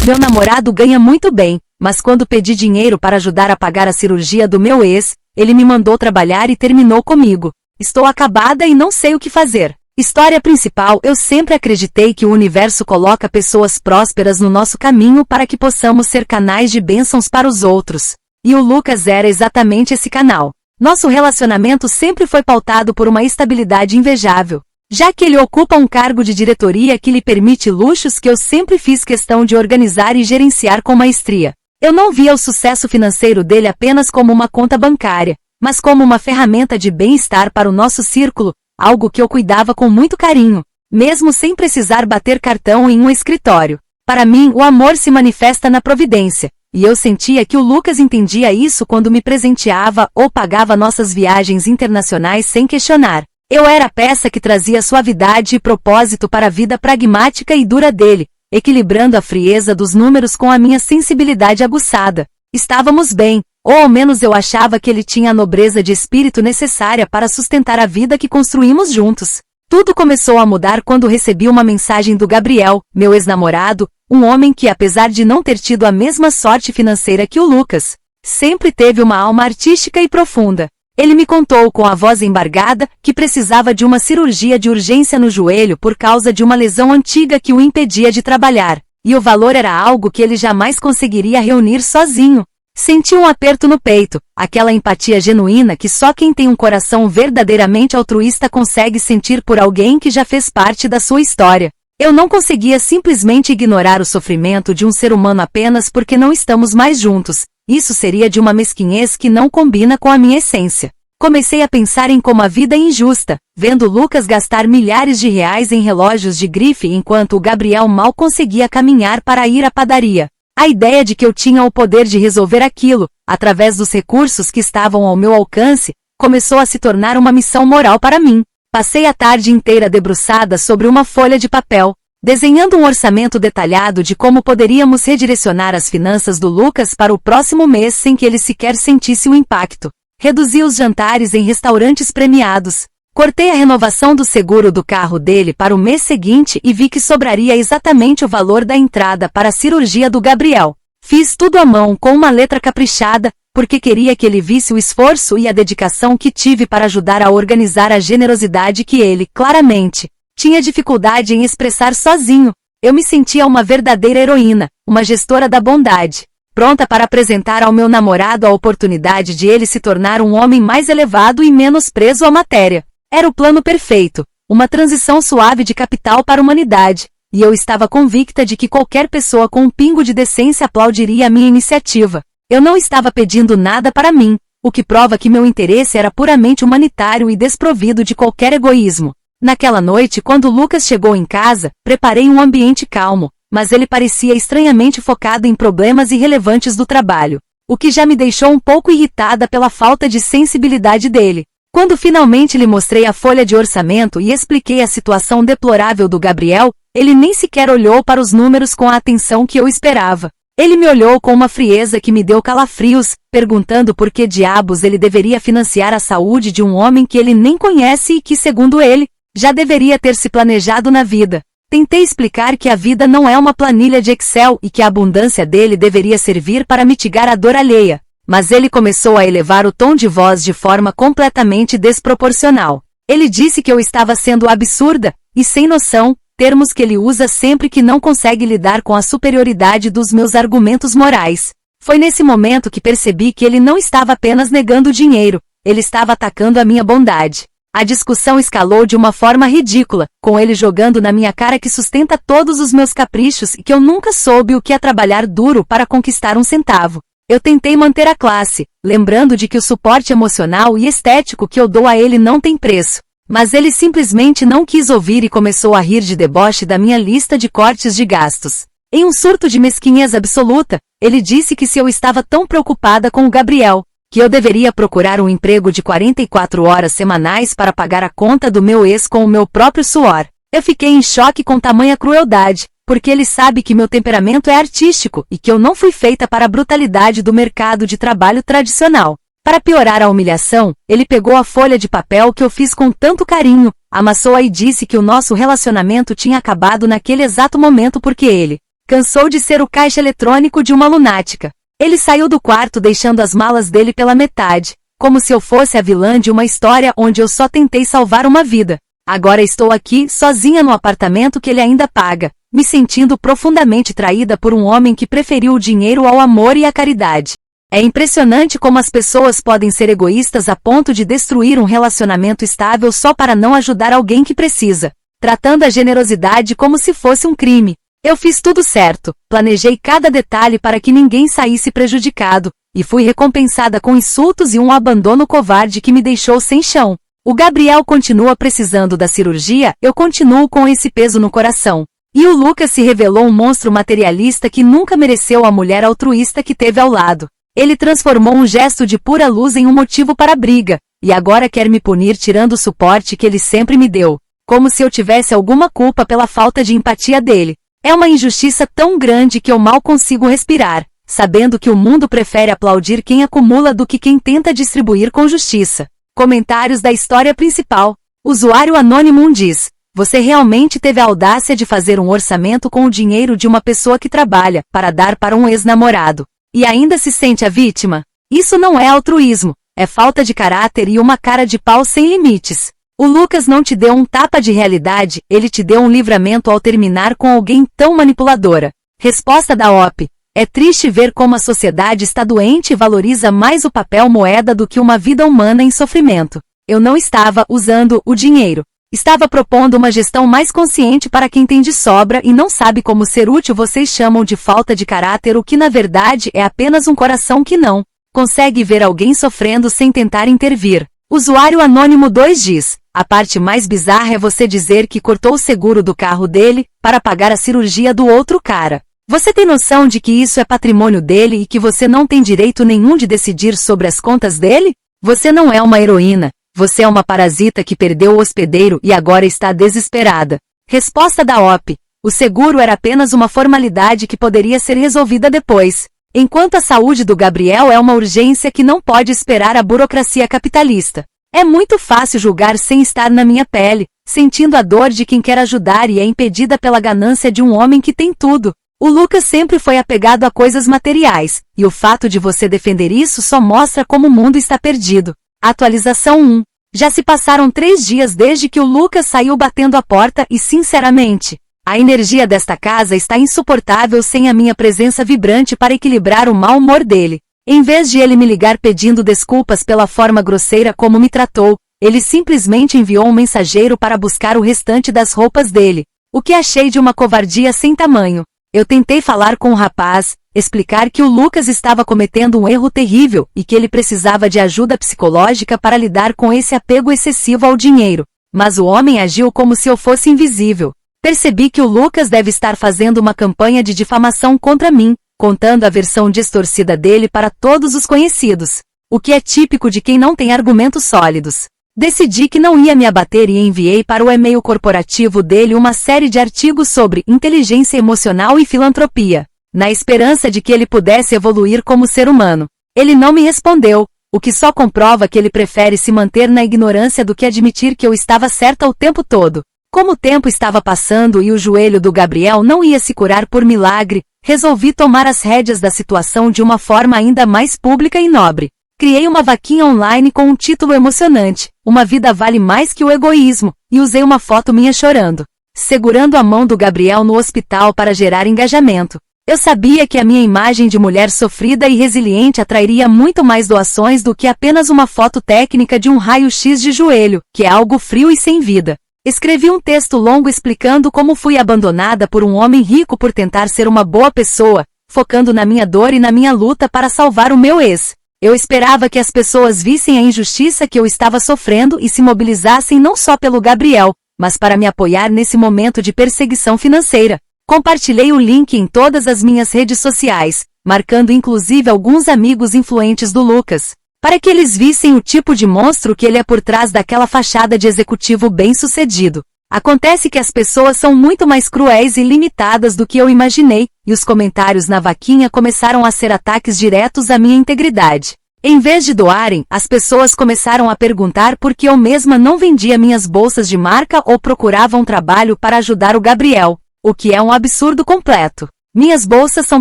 Meu namorado ganha muito bem, mas quando pedi dinheiro para ajudar a pagar a cirurgia do meu ex, ele me mandou trabalhar e terminou comigo. Estou acabada e não sei o que fazer. História principal: eu sempre acreditei que o universo coloca pessoas prósperas no nosso caminho para que possamos ser canais de bênçãos para os outros. E o Lucas era exatamente esse canal. Nosso relacionamento sempre foi pautado por uma estabilidade invejável, já que ele ocupa um cargo de diretoria que lhe permite luxos que eu sempre fiz questão de organizar e gerenciar com maestria. Eu não via o sucesso financeiro dele apenas como uma conta bancária, mas como uma ferramenta de bem-estar para o nosso círculo, algo que eu cuidava com muito carinho, mesmo sem precisar bater cartão em um escritório. Para mim, o amor se manifesta na providência, e eu sentia que o Lucas entendia isso quando me presenteava ou pagava nossas viagens internacionais sem questionar. Eu era a peça que trazia suavidade e propósito para a vida pragmática e dura dele, equilibrando a frieza dos números com a minha sensibilidade aguçada. Estávamos bem, ou ao menos eu achava que ele tinha a nobreza de espírito necessária para sustentar a vida que construímos juntos. Tudo começou a mudar quando recebi uma mensagem do Gabriel, meu ex-namorado, um homem que, apesar de não ter tido a mesma sorte financeira que o Lucas, sempre teve uma alma artística e profunda. Ele me contou com a voz embargada que precisava de uma cirurgia de urgência no joelho por causa de uma lesão antiga que o impedia de trabalhar, e o valor era algo que ele jamais conseguiria reunir sozinho. Senti um aperto no peito, aquela empatia genuína que só quem tem um coração verdadeiramente altruísta consegue sentir por alguém que já fez parte da sua história. Eu não conseguia simplesmente ignorar o sofrimento de um ser humano apenas porque não estamos mais juntos. Isso seria de uma mesquinhez que não combina com a minha essência. Comecei a pensar em como a vida é injusta, vendo Lucas gastar milhares de reais em relógios de grife enquanto o Gabriel mal conseguia caminhar para ir à padaria. A ideia de que eu tinha o poder de resolver aquilo, através dos recursos que estavam ao meu alcance, começou a se tornar uma missão moral para mim. Passei a tarde inteira debruçada sobre uma folha de papel, desenhando um orçamento detalhado de como poderíamos redirecionar as finanças do Lucas para o próximo mês sem que ele sequer sentisse o impacto. Reduzi os jantares em restaurantes premiados. Cortei a renovação do seguro do carro dele para o mês seguinte e vi que sobraria exatamente o valor da entrada para a cirurgia do Gabriel. Fiz tudo à mão com uma letra caprichada, porque queria que ele visse o esforço e a dedicação que tive para ajudar a organizar a generosidade que ele, claramente, tinha dificuldade em expressar sozinho. Eu me sentia uma verdadeira heroína, uma gestora da bondade, pronta para apresentar ao meu namorado a oportunidade de ele se tornar um homem mais elevado e menos preso à matéria. Era o plano perfeito, uma transição suave de capital para a humanidade, e eu estava convicta de que qualquer pessoa com um pingo de decência aplaudiria a minha iniciativa. Eu não estava pedindo nada para mim, o que prova que meu interesse era puramente humanitário e desprovido de qualquer egoísmo. Naquela noite, quando Lucas chegou em casa, preparei um ambiente calmo, mas ele parecia estranhamente focado em problemas irrelevantes do trabalho, o que já me deixou um pouco irritada pela falta de sensibilidade dele. Quando finalmente lhe mostrei a folha de orçamento e expliquei a situação deplorável do Gabriel, ele nem sequer olhou para os números com a atenção que eu esperava. Ele me olhou com uma frieza que me deu calafrios, perguntando por que diabos ele deveria financiar a saúde de um homem que ele nem conhece e que, segundo ele, já deveria ter se planejado na vida. Tentei explicar que a vida não é uma planilha de Excel e que a abundância dele deveria servir para mitigar a dor alheia. Mas ele começou a elevar o tom de voz de forma completamente desproporcional. Ele disse que eu estava sendo absurda e sem noção, termos que ele usa sempre que não consegue lidar com a superioridade dos meus argumentos morais. Foi nesse momento que percebi que ele não estava apenas negando dinheiro, ele estava atacando a minha bondade. A discussão escalou de uma forma ridícula, com ele jogando na minha cara que sustenta todos os meus caprichos e que eu nunca soube o que é trabalhar duro para conquistar um centavo. Eu tentei manter a classe, lembrando de que o suporte emocional e estético que eu dou a ele não tem preço. Mas ele simplesmente não quis ouvir e começou a rir de deboche da minha lista de cortes de gastos. Em um surto de mesquinhez absoluta, ele disse que se eu estava tão preocupada com o Gabriel, que eu deveria procurar um emprego de 44 horas semanais para pagar a conta do meu ex com o meu próprio suor. Eu fiquei em choque com tamanha crueldade, porque ele sabe que meu temperamento é artístico e que eu não fui feita para a brutalidade do mercado de trabalho tradicional. Para piorar a humilhação, ele pegou a folha de papel que eu fiz com tanto carinho, amassou-a e disse que o nosso relacionamento tinha acabado naquele exato momento porque ele Cansou de ser o caixa eletrônico de uma lunática. Ele saiu do quarto deixando as malas dele pela metade, como se eu fosse a vilã de uma história onde eu só tentei salvar uma vida. Agora estou aqui, sozinha no apartamento que ele ainda paga, me sentindo profundamente traída por um homem que preferiu o dinheiro ao amor e à caridade. É impressionante como as pessoas podem ser egoístas a ponto de destruir um relacionamento estável só para não ajudar alguém que precisa, tratando a generosidade como se fosse um crime. Eu fiz tudo certo, planejei cada detalhe para que ninguém saísse prejudicado, e fui recompensada com insultos e um abandono covarde que me deixou sem chão. O Gabriel continua precisando da cirurgia, eu continuo com esse peso no coração. E o Lucas se revelou um monstro materialista que nunca mereceu a mulher altruísta que teve ao lado. Ele transformou um gesto de pura luz em um motivo para briga, e agora quer me punir tirando o suporte que ele sempre me deu, como se eu tivesse alguma culpa pela falta de empatia dele. É uma injustiça tão grande que eu mal consigo respirar, sabendo que o mundo prefere aplaudir quem acumula do que quem tenta distribuir com justiça. Comentários da história principal. Usuário Anônimo diz: você realmente teve a audácia de fazer um orçamento com o dinheiro de uma pessoa que trabalha, para dar para um ex-namorado. E ainda se sente a vítima? Isso não é altruísmo, é falta de caráter e uma cara de pau sem limites. O Lucas não te deu um tapa de realidade, ele te deu um livramento ao terminar com alguém tão manipuladora. Resposta da OP. É triste ver como a sociedade está doente e valoriza mais o papel moeda do que uma vida humana em sofrimento. Eu não estava usando o dinheiro. Estava propondo uma gestão mais consciente para quem tem de sobra e não sabe como ser útil. Vocês chamam de falta de caráter o que na verdade é apenas um coração que não consegue ver alguém sofrendo sem tentar intervir. Usuário Anônimo 2 diz: a parte mais bizarra é você dizer que cortou o seguro do carro dele para pagar a cirurgia do outro cara. Você tem noção de que isso é patrimônio dele e que você não tem direito nenhum de decidir sobre as contas dele? Você não é uma heroína, você é uma parasita que perdeu o hospedeiro e agora está desesperada. Resposta da OP. O seguro era apenas uma formalidade que poderia ser resolvida depois. Enquanto a saúde do Gabriel é uma urgência que não pode esperar a burocracia capitalista. É muito fácil julgar sem estar na minha pele, sentindo a dor de quem quer ajudar e é impedida pela ganância de um homem que tem tudo. O Lucas sempre foi apegado a coisas materiais, e o fato de você defender isso só mostra como o mundo está perdido. Atualização 1. Já se passaram 3 dias desde que o Lucas saiu batendo a porta e, sinceramente, a energia desta casa está insuportável sem a minha presença vibrante para equilibrar o mau humor dele. Em vez de ele me ligar pedindo desculpas pela forma grosseira como me tratou, ele simplesmente enviou um mensageiro para buscar o restante das roupas dele, o que achei de uma covardia sem tamanho. Eu tentei falar com o rapaz, explicar que o Lucas estava cometendo um erro terrível e que ele precisava de ajuda psicológica para lidar com esse apego excessivo ao dinheiro, mas o homem agiu como se eu fosse invisível. Percebi que o Lucas deve estar fazendo uma campanha de difamação contra mim, contando a versão distorcida dele para todos os conhecidos, o que é típico de quem não tem argumentos sólidos. Decidi que não ia me abater e enviei para o e-mail corporativo dele uma série de artigos sobre inteligência emocional e filantropia, na esperança de que ele pudesse evoluir como ser humano. Ele não me respondeu, o que só comprova que ele prefere se manter na ignorância do que admitir que eu estava certa o tempo todo. Como o tempo estava passando e o joelho do Gabriel não ia se curar por milagre, resolvi tomar as rédeas da situação de uma forma ainda mais pública e nobre. Criei uma vaquinha online com um título emocionante, Uma Vida Vale Mais que o Egoísmo, e usei uma foto minha chorando, segurando a mão do Gabriel no hospital para gerar engajamento. Eu sabia que a minha imagem de mulher sofrida e resiliente atrairia muito mais doações do que apenas uma foto técnica de um raio-x de joelho, que é algo frio e sem vida. Escrevi um texto longo explicando como fui abandonada por um homem rico por tentar ser uma boa pessoa, focando na minha dor e na minha luta para salvar o meu ex. Eu esperava que as pessoas vissem a injustiça que eu estava sofrendo e se mobilizassem não só pelo Gabriel, mas para me apoiar nesse momento de perseguição financeira. Compartilhei o link em todas as minhas redes sociais, marcando inclusive alguns amigos influentes do Lucas, para que eles vissem o tipo de monstro que ele é por trás daquela fachada de executivo bem-sucedido. Acontece que as pessoas são muito mais cruéis e limitadas do que eu imaginei, e os comentários na vaquinha começaram a ser ataques diretos à minha integridade. Em vez de doarem, as pessoas começaram a perguntar por que eu mesma não vendia minhas bolsas de marca ou procurava um trabalho para ajudar o Gabriel, o que é um absurdo completo. Minhas bolsas são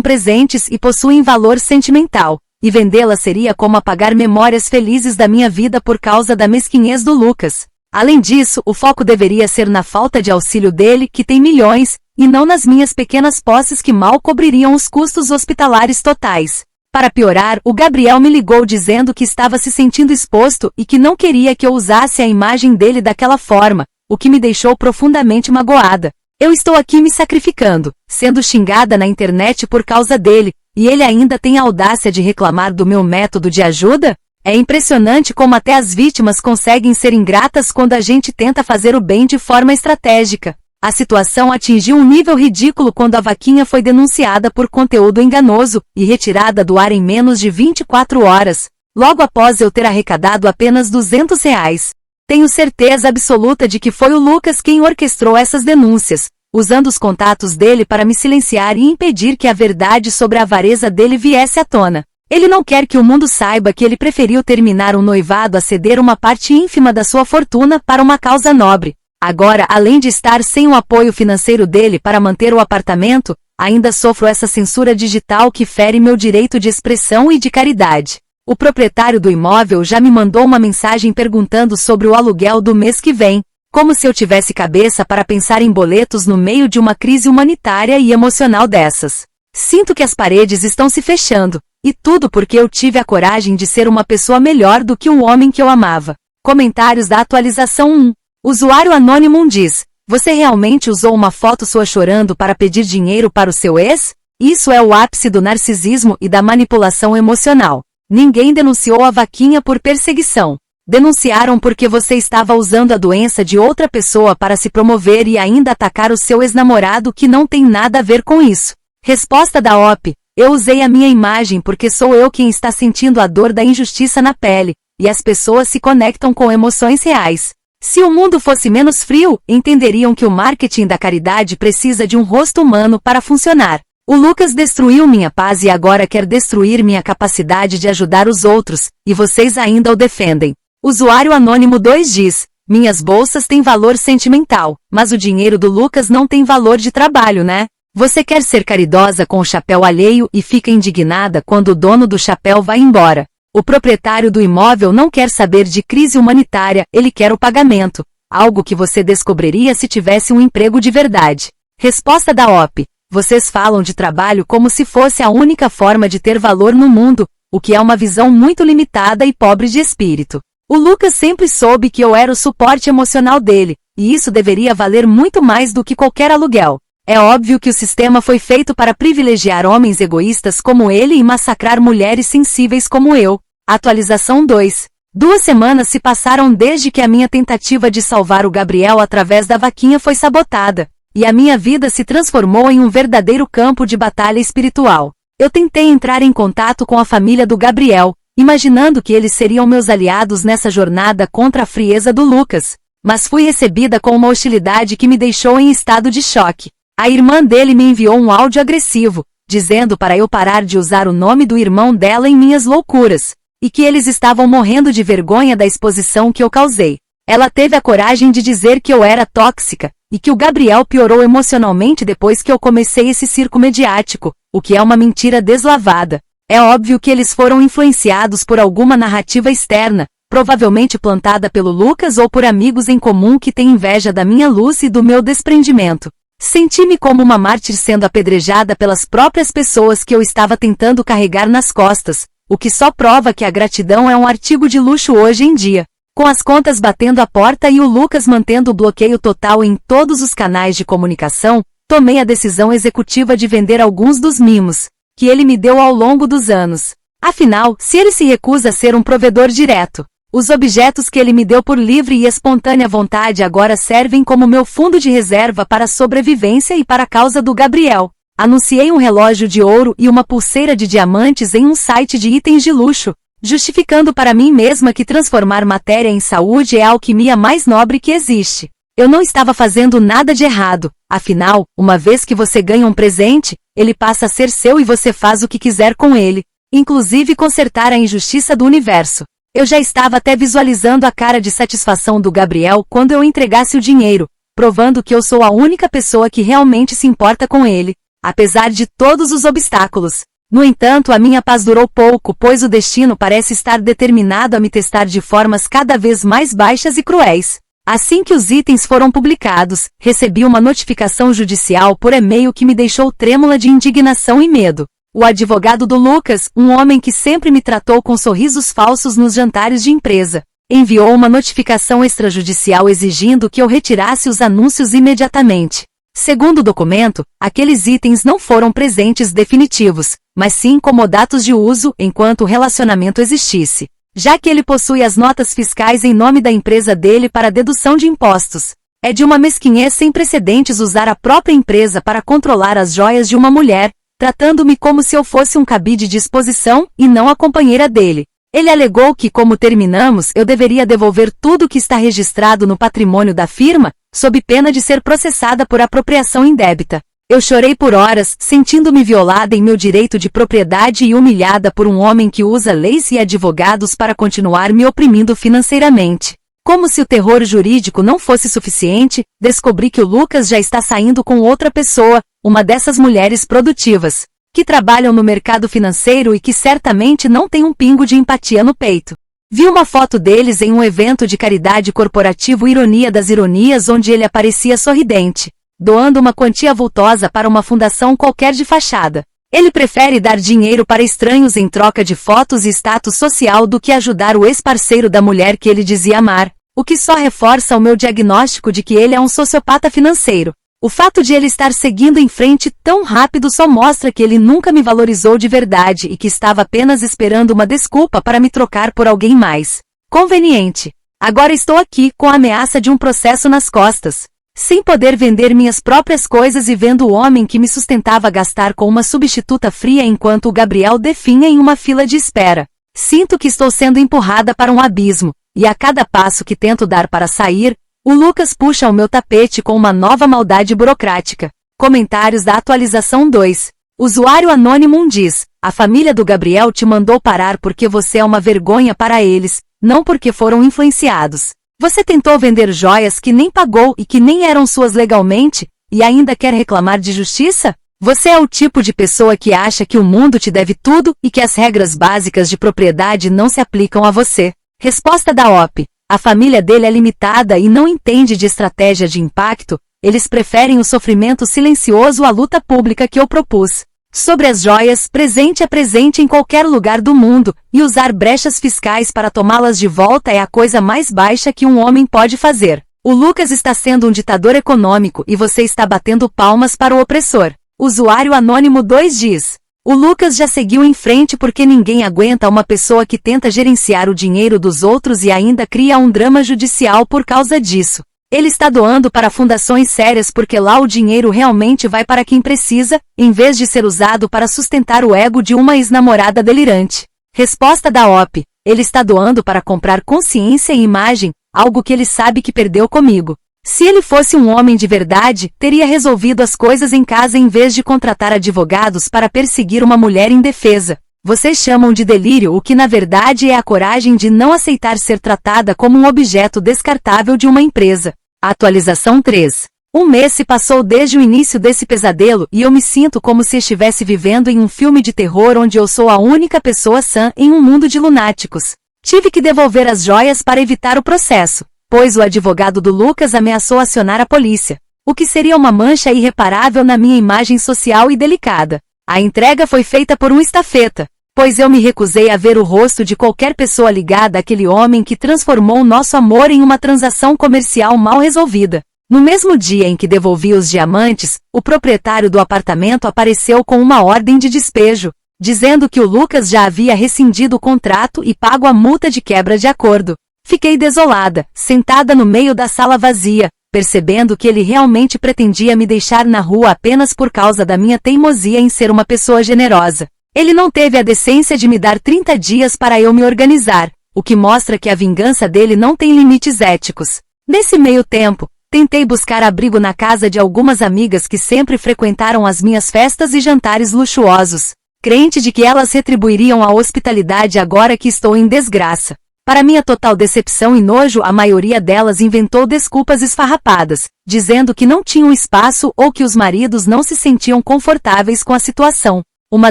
presentes e possuem valor sentimental, e vendê-las seria como apagar memórias felizes da minha vida por causa da mesquinhez do Lucas. Além disso, o foco deveria ser na falta de auxílio dele, que tem milhões, e não nas minhas pequenas posses que mal cobririam os custos hospitalares totais. Para piorar, o Gabriel me ligou dizendo que estava se sentindo exposto e que não queria que eu usasse a imagem dele daquela forma, o que me deixou profundamente magoada. Eu estou aqui me sacrificando, sendo xingada na internet por causa dele, e ele ainda tem a audácia de reclamar do meu método de ajuda? É impressionante como até as vítimas conseguem ser ingratas quando a gente tenta fazer o bem de forma estratégica. A situação atingiu um nível ridículo quando a vaquinha foi denunciada por conteúdo enganoso e retirada do ar em menos de 24 horas, logo após eu ter arrecadado apenas R$200. Tenho certeza absoluta de que foi o Lucas quem orquestrou essas denúncias, usando os contatos dele para me silenciar e impedir que a verdade sobre a avareza dele viesse à tona. Ele não quer que o mundo saiba que ele preferiu terminar um noivado a ceder uma parte ínfima da sua fortuna para uma causa nobre. Agora, além de estar sem o apoio financeiro dele para manter o apartamento, ainda sofro essa censura digital que fere meu direito de expressão e de caridade. O proprietário do imóvel já me mandou uma mensagem perguntando sobre o aluguel do mês que vem, como se eu tivesse cabeça para pensar em boletos no meio de uma crise humanitária e emocional dessas. Sinto que as paredes estão se fechando, e tudo porque eu tive a coragem de ser uma pessoa melhor do que o homem que eu amava. Comentários da atualização 1. Usuário anônimo diz: você realmente usou uma foto sua chorando para pedir dinheiro para o seu ex? Isso é o ápice do narcisismo e da manipulação emocional. Ninguém denunciou a vaquinha por perseguição. Denunciaram porque você estava usando a doença de outra pessoa para se promover e ainda atacar o seu ex-namorado que não tem nada a ver com isso. Resposta da OP: eu usei a minha imagem porque sou eu quem está sentindo a dor da injustiça na pele, e as pessoas se conectam com emoções reais. Se o mundo fosse menos frio, entenderiam que o marketing da caridade precisa de um rosto humano para funcionar. O Lucas destruiu minha paz e agora quer destruir minha capacidade de ajudar os outros, e vocês ainda o defendem. Usuário anônimo 2 diz: minhas bolsas têm valor sentimental, mas o dinheiro do Lucas não tem valor de trabalho, né? Você quer ser caridosa com o chapéu alheio e fica indignada quando o dono do chapéu vai embora. O proprietário do imóvel não quer saber de crise humanitária, ele quer o pagamento, algo que você descobriria se tivesse um emprego de verdade. Resposta da OP: vocês falam de trabalho como se fosse a única forma de ter valor no mundo, o que é uma visão muito limitada e pobre de espírito. O Lucas sempre soube que eu era o suporte emocional dele, e isso deveria valer muito mais do que qualquer aluguel. É óbvio que o sistema foi feito para privilegiar homens egoístas como ele e massacrar mulheres sensíveis como eu. Atualização 2. 2 semanas se passaram desde que a minha tentativa de salvar o Gabriel através da vaquinha foi sabotada, e a minha vida se transformou em um verdadeiro campo de batalha espiritual. Eu tentei entrar em contato com a família do Gabriel, imaginando que eles seriam meus aliados nessa jornada contra a frieza do Lucas, mas fui recebida com uma hostilidade que me deixou em estado de choque. A irmã dele me enviou um áudio agressivo, dizendo para eu parar de usar o nome do irmão dela em minhas loucuras, e que eles estavam morrendo de vergonha da exposição que eu causei. Ela teve a coragem de dizer que eu era tóxica, e que o Gabriel piorou emocionalmente depois que eu comecei esse circo mediático, o que é uma mentira deslavada. É óbvio que eles foram influenciados por alguma narrativa externa, provavelmente plantada pelo Lucas ou por amigos em comum que têm inveja da minha luz e do meu desprendimento. Senti-me como uma mártir sendo apedrejada pelas próprias pessoas que eu estava tentando carregar nas costas, o que só prova que a gratidão é um artigo de luxo hoje em dia. Com as contas batendo a porta e o Lucas mantendo o bloqueio total em todos os canais de comunicação, tomei a decisão executiva de vender alguns dos mimos que ele me deu ao longo dos anos. Afinal, se ele se recusa a ser um provedor direto, os objetos que ele me deu por livre e espontânea vontade agora servem como meu fundo de reserva para a sobrevivência e para a causa do Gabriel. Anunciei um relógio de ouro e uma pulseira de diamantes em um site de itens de luxo, justificando para mim mesma que transformar matéria em saúde é a alquimia mais nobre que existe. Eu não estava fazendo nada de errado, afinal, uma vez que você ganha um presente, ele passa a ser seu e você faz o que quiser com ele, inclusive consertar a injustiça do universo. Eu já estava até visualizando a cara de satisfação do Gabriel quando eu entregasse o dinheiro, provando que eu sou a única pessoa que realmente se importa com ele. apesar de todos os obstáculos. No entanto, a minha paz durou pouco, pois o destino parece estar determinado a me testar de formas cada vez mais baixas e cruéis. Assim que os itens foram publicados, recebi uma notificação judicial por e-mail que me deixou trêmula de indignação e medo. O advogado do Lucas, um homem que sempre me tratou com sorrisos falsos nos jantares de empresa, enviou uma notificação extrajudicial exigindo que eu retirasse os anúncios imediatamente. Segundo o documento, aqueles itens não foram presentes definitivos, mas sim como dados de uso enquanto o relacionamento existisse, já que ele possui as notas fiscais em nome da empresa dele para dedução de impostos. É de uma mesquinhez sem precedentes usar a própria empresa para controlar as joias de uma mulher, tratando-me como se eu fosse um cabide de exposição e não a companheira dele. Ele alegou que, como terminamos, eu deveria devolver tudo que está registrado no patrimônio da firma, sob pena de ser processada por apropriação indébita. Eu chorei por horas, sentindo-me violada em meu direito de propriedade e humilhada por um homem que usa leis e advogados para continuar me oprimindo financeiramente. Como se o terror jurídico não fosse suficiente, descobri que o Lucas já está saindo com outra pessoa, uma dessas mulheres produtivas, que trabalham no mercado financeiro e que certamente não tem um pingo de empatia no peito. Vi uma foto deles em um evento de caridade corporativo Ironia das Ironias onde ele aparecia sorridente, doando uma quantia vultosa para uma fundação qualquer de fachada. Ele prefere dar dinheiro para estranhos em troca de fotos e status social do que ajudar o ex-parceiro da mulher que ele dizia amar, o que só reforça o meu diagnóstico de que ele é um sociopata financeiro. O fato de ele estar seguindo em frente tão rápido só mostra que ele nunca me valorizou de verdade e que estava apenas esperando uma desculpa para me trocar por alguém mais conveniente. Agora estou aqui com a ameaça de um processo nas costas, sem poder vender minhas próprias coisas e vendo o homem que me sustentava gastar com uma substituta fria enquanto o Gabriel definha em uma fila de espera. Sinto que estou sendo empurrada para um abismo, e a cada passo que tento dar para sair, o Lucas puxa o meu tapete com uma nova maldade burocrática. Comentários da atualização 2. Usuário anônimo diz: a família do Gabriel te mandou parar porque você é uma vergonha para eles, não porque foram influenciados. Você tentou vender joias que nem pagou e que nem eram suas legalmente, e ainda quer reclamar de justiça? Você é o tipo de pessoa que acha que o mundo te deve tudo e que as regras básicas de propriedade não se aplicam a você. Resposta da OP. A família dele é limitada e não entende de estratégia de impacto, eles preferem o sofrimento silencioso à luta pública que eu propus. Sobre as joias, presente é presente em qualquer lugar do mundo, e usar brechas fiscais para tomá-las de volta é a coisa mais baixa que um homem pode fazer. O Lucas está sendo um ditador econômico e você está batendo palmas para o opressor. Usuário anônimo 2 diz: o Lucas já seguiu em frente porque ninguém aguenta uma pessoa que tenta gerenciar o dinheiro dos outros e ainda cria um drama judicial por causa disso. Ele está doando para fundações sérias porque lá o dinheiro realmente vai para quem precisa, em vez de ser usado para sustentar o ego de uma ex-namorada delirante. Resposta da OP. Ele está doando para comprar consciência e imagem, algo que ele sabe que perdeu comigo. Se ele fosse um homem de verdade, teria resolvido as coisas em casa em vez de contratar advogados para perseguir uma mulher indefesa. Vocês chamam de delírio o que na verdade é a coragem de não aceitar ser tratada como um objeto descartável de uma empresa. Atualização 3. Um mês se passou desde o início desse pesadelo e eu me sinto como se estivesse vivendo em um filme de terror onde eu sou a única pessoa sã em um mundo de lunáticos. Tive que devolver as joias para evitar o processo, pois o advogado do Lucas ameaçou acionar a polícia, o que seria uma mancha irreparável na minha imagem social e delicada. A entrega foi feita por um estafeta, pois eu me recusei a ver o rosto de qualquer pessoa ligada àquele homem que transformou nosso amor em uma transação comercial mal resolvida. No mesmo dia em que devolvi os diamantes, o proprietário do apartamento apareceu com uma ordem de despejo, dizendo que o Lucas já havia rescindido o contrato e pago a multa de quebra de acordo. Fiquei desolada, sentada no meio da sala vazia, percebendo que ele realmente pretendia me deixar na rua apenas por causa da minha teimosia em ser uma pessoa generosa. Ele não teve a decência de me dar 30 dias para eu me organizar, o que mostra que a vingança dele não tem limites éticos. Nesse meio tempo, tentei buscar abrigo na casa de algumas amigas que sempre frequentaram as minhas festas e jantares luxuosos, crente de que elas retribuiriam a hospitalidade agora que estou em desgraça. Para minha total decepção e nojo, a maioria delas inventou desculpas esfarrapadas, dizendo que não tinham espaço ou que os maridos não se sentiam confortáveis com a situação. Uma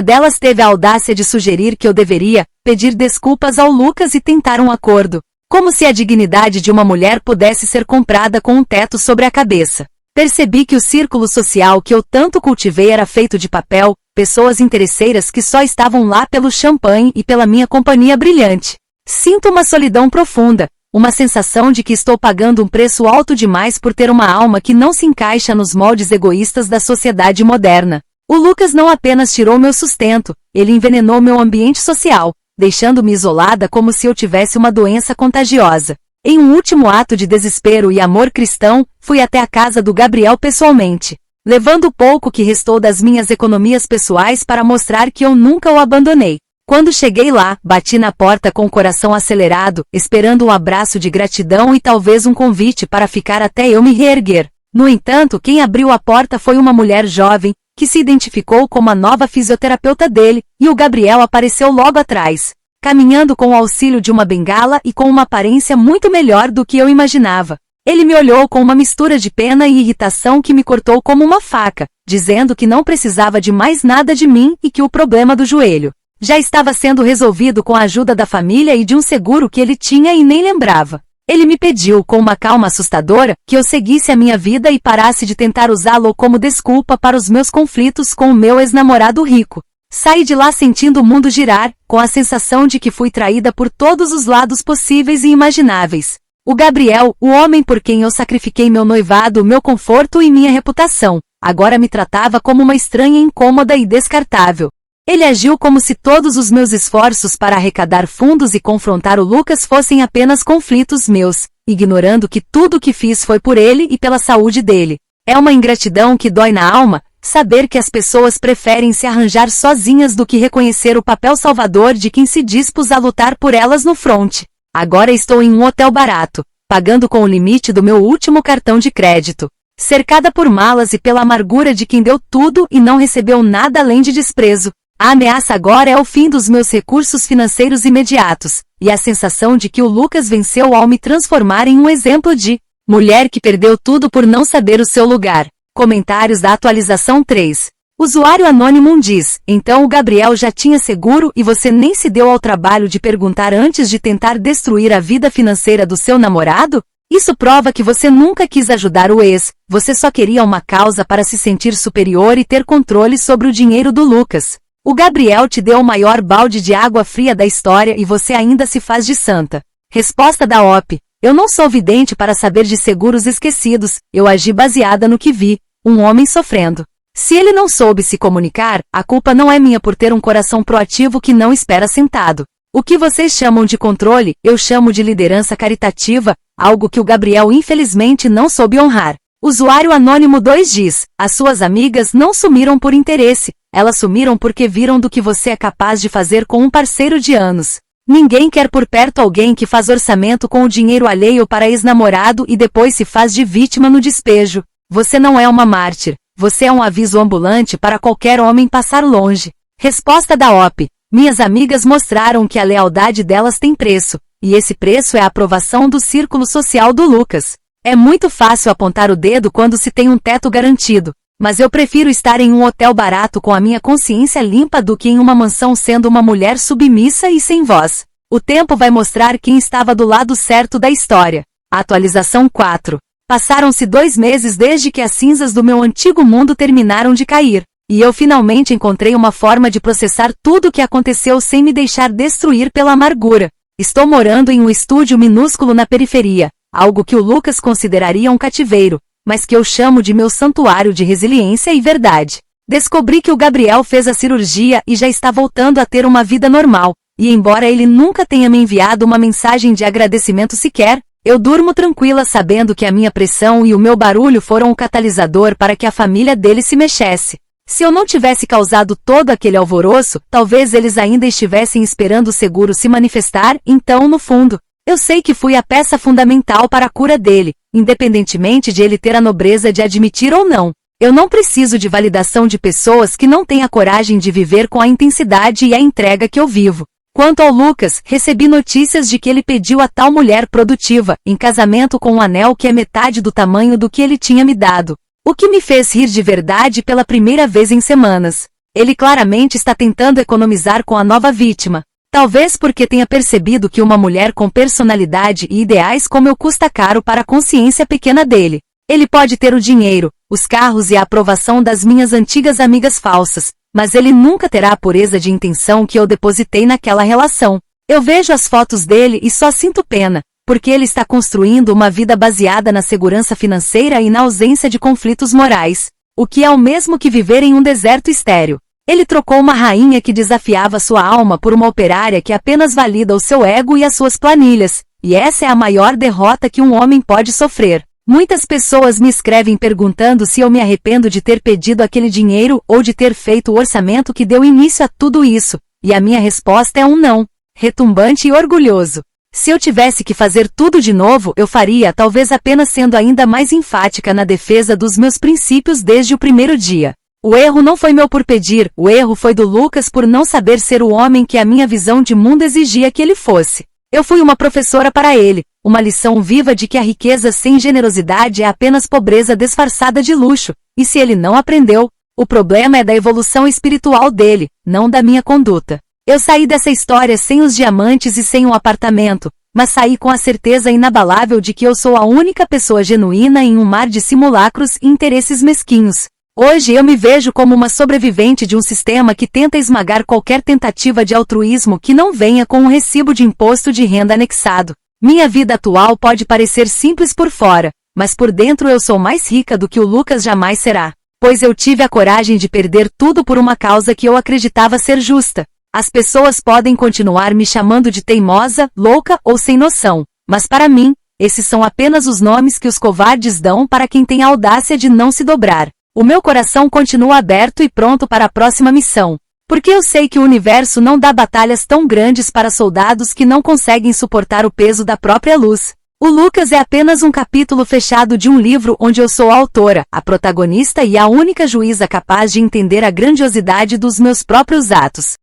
delas teve a audácia de sugerir que eu deveria pedir desculpas ao Lucas e tentar um acordo, como se a dignidade de uma mulher pudesse ser comprada com um teto sobre a cabeça. Percebi que o círculo social que eu tanto cultivei era feito de papel, pessoas interesseiras que só estavam lá pelo champanhe e pela minha companhia brilhante. Sinto uma solidão profunda, uma sensação de que estou pagando um preço alto demais por ter uma alma que não se encaixa nos moldes egoístas da sociedade moderna. O Lucas não apenas tirou meu sustento, ele envenenou meu ambiente social, deixando-me isolada como se eu tivesse uma doença contagiosa. Em um último ato de desespero e amor cristão, fui até a casa do Gabriel pessoalmente, levando o pouco que restou das minhas economias pessoais para mostrar que eu nunca o abandonei. Quando cheguei lá, bati na porta com o coração acelerado, esperando um abraço de gratidão e talvez um convite para ficar até eu me reerguer. No entanto, quem abriu a porta foi uma mulher jovem, que se identificou como a nova fisioterapeuta dele, e o Gabriel apareceu logo atrás, caminhando com o auxílio de uma bengala e com uma aparência muito melhor do que eu imaginava. Ele me olhou com uma mistura de pena e irritação que me cortou como uma faca, dizendo que não precisava de mais nada de mim e que o problema do joelho já estava sendo resolvido com a ajuda da família e de um seguro que ele tinha e nem lembrava. Ele me pediu, com uma calma assustadora, que eu seguisse a minha vida e parasse de tentar usá-lo como desculpa para os meus conflitos com o meu ex-namorado rico. Saí de lá sentindo o mundo girar, com a sensação de que fui traída por todos os lados possíveis e imagináveis. O Gabriel, o homem por quem eu sacrifiquei meu noivado, meu conforto e minha reputação, agora me tratava como uma estranha incômoda e descartável. Ele agiu como se todos os meus esforços para arrecadar fundos e confrontar o Lucas fossem apenas conflitos meus, ignorando que tudo o que fiz foi por ele e pela saúde dele. É uma ingratidão que dói na alma, saber que as pessoas preferem se arranjar sozinhas do que reconhecer o papel salvador de quem se dispôs a lutar por elas no fronte. Agora estou em um hotel barato, pagando com o limite do meu último cartão de crédito, cercada por malas e pela amargura de quem deu tudo e não recebeu nada além de desprezo. A ameaça agora é o fim dos meus recursos financeiros imediatos, e a sensação de que o Lucas venceu ao me transformar em um exemplo de mulher que perdeu tudo por não saber o seu lugar. Comentários da atualização 3. Usuário anônimo diz, então o Gabriel já tinha seguro e você nem se deu ao trabalho de perguntar antes de tentar destruir a vida financeira do seu namorado? Isso prova que você nunca quis ajudar o ex, você só queria uma causa para se sentir superior e ter controle sobre o dinheiro do Lucas. O Gabriel te deu o maior balde de água fria da história e você ainda se faz de santa. Resposta da OP. Eu não sou vidente para saber de seguros esquecidos, eu agi baseada no que vi, um homem sofrendo. Se ele não soube se comunicar, a culpa não é minha por ter um coração proativo que não espera sentado. O que vocês chamam de controle, eu chamo de liderança caritativa, algo que o Gabriel infelizmente não soube honrar. Usuário anônimo 2 diz, as suas amigas não sumiram por interesse, elas sumiram porque viram do que você é capaz de fazer com um parceiro de anos. Ninguém quer por perto alguém que faz orçamento com o dinheiro alheio para ex-namorado e depois se faz de vítima no despejo. Você não é uma mártir, você é um aviso ambulante para qualquer homem passar longe. Resposta da OP. Minhas amigas mostraram que a lealdade delas tem preço, e esse preço é a aprovação do círculo social do Lucas. É muito fácil apontar o dedo quando se tem um teto garantido, mas eu prefiro estar em um hotel barato com a minha consciência limpa do que em uma mansão sendo uma mulher submissa e sem voz. O tempo vai mostrar quem estava do lado certo da história. Atualização 4. Passaram-se 2 meses desde que as cinzas do meu antigo mundo terminaram de cair, e eu finalmente encontrei uma forma de processar tudo o que aconteceu sem me deixar destruir pela amargura. Estou morando em um estúdio minúsculo na periferia, algo que o Lucas consideraria um cativeiro, mas que eu chamo de meu santuário de resiliência e verdade. Descobri que o Gabriel fez a cirurgia e já está voltando a ter uma vida normal, e embora ele nunca tenha me enviado uma mensagem de agradecimento sequer, eu durmo tranquila sabendo que a minha pressão e o meu barulho foram o catalisador para que a família dele se mexesse. Se eu não tivesse causado todo aquele alvoroço, talvez eles ainda estivessem esperando o seguro se manifestar, então no fundo, eu sei que fui a peça fundamental para a cura dele, independentemente de ele ter a nobreza de admitir ou não. Eu não preciso de validação de pessoas que não têm a coragem de viver com a intensidade e a entrega que eu vivo. Quanto ao Lucas, recebi notícias de que ele pediu a tal mulher produtiva, em casamento com um anel que é metade do tamanho do que ele tinha me dado. O que me fez rir de verdade pela primeira vez em semanas. Ele claramente está tentando economizar com a nova vítima. Talvez porque tenha percebido que uma mulher com personalidade e ideais como eu custa caro para a consciência pequena dele. Ele pode ter o dinheiro, os carros e a aprovação das minhas antigas amigas falsas, mas ele nunca terá a pureza de intenção que eu depositei naquela relação. Eu vejo as fotos dele e só sinto pena, porque ele está construindo uma vida baseada na segurança financeira e na ausência de conflitos morais, o que é o mesmo que viver em um deserto estéril. Ele trocou uma rainha que desafiava sua alma por uma operária que apenas valida o seu ego e as suas planilhas, e essa é a maior derrota que um homem pode sofrer. Muitas pessoas me escrevem perguntando se eu me arrependo de ter pedido aquele dinheiro ou de ter feito o orçamento que deu início a tudo isso, e a minha resposta é um não, retumbante e orgulhoso. Se eu tivesse que fazer tudo de novo, eu faria, talvez apenas sendo ainda mais enfática na defesa dos meus princípios desde o primeiro dia. O erro não foi meu por pedir, o erro foi do Lucas por não saber ser o homem que a minha visão de mundo exigia que ele fosse. Eu fui uma professora para ele, uma lição viva de que a riqueza sem generosidade é apenas pobreza disfarçada de luxo, e se ele não aprendeu, o problema é da evolução espiritual dele, não da minha conduta. Eu saí dessa história sem os diamantes e sem um apartamento, mas saí com a certeza inabalável de que eu sou a única pessoa genuína em um mar de simulacros e interesses mesquinhos. Hoje eu me vejo como uma sobrevivente de um sistema que tenta esmagar qualquer tentativa de altruísmo que não venha com um recibo de imposto de renda anexado. Minha vida atual pode parecer simples por fora, mas por dentro eu sou mais rica do que o Lucas jamais será, pois eu tive a coragem de perder tudo por uma causa que eu acreditava ser justa. As pessoas podem continuar me chamando de teimosa, louca ou sem noção, mas para mim, esses são apenas os nomes que os covardes dão para quem tem a audácia de não se dobrar. O meu coração continua aberto e pronto para a próxima missão, porque eu sei que o universo não dá batalhas tão grandes para soldados que não conseguem suportar o peso da própria luz. O Lucas é apenas um capítulo fechado de um livro onde eu sou a autora, a protagonista e a única juíza capaz de entender a grandiosidade dos meus próprios atos.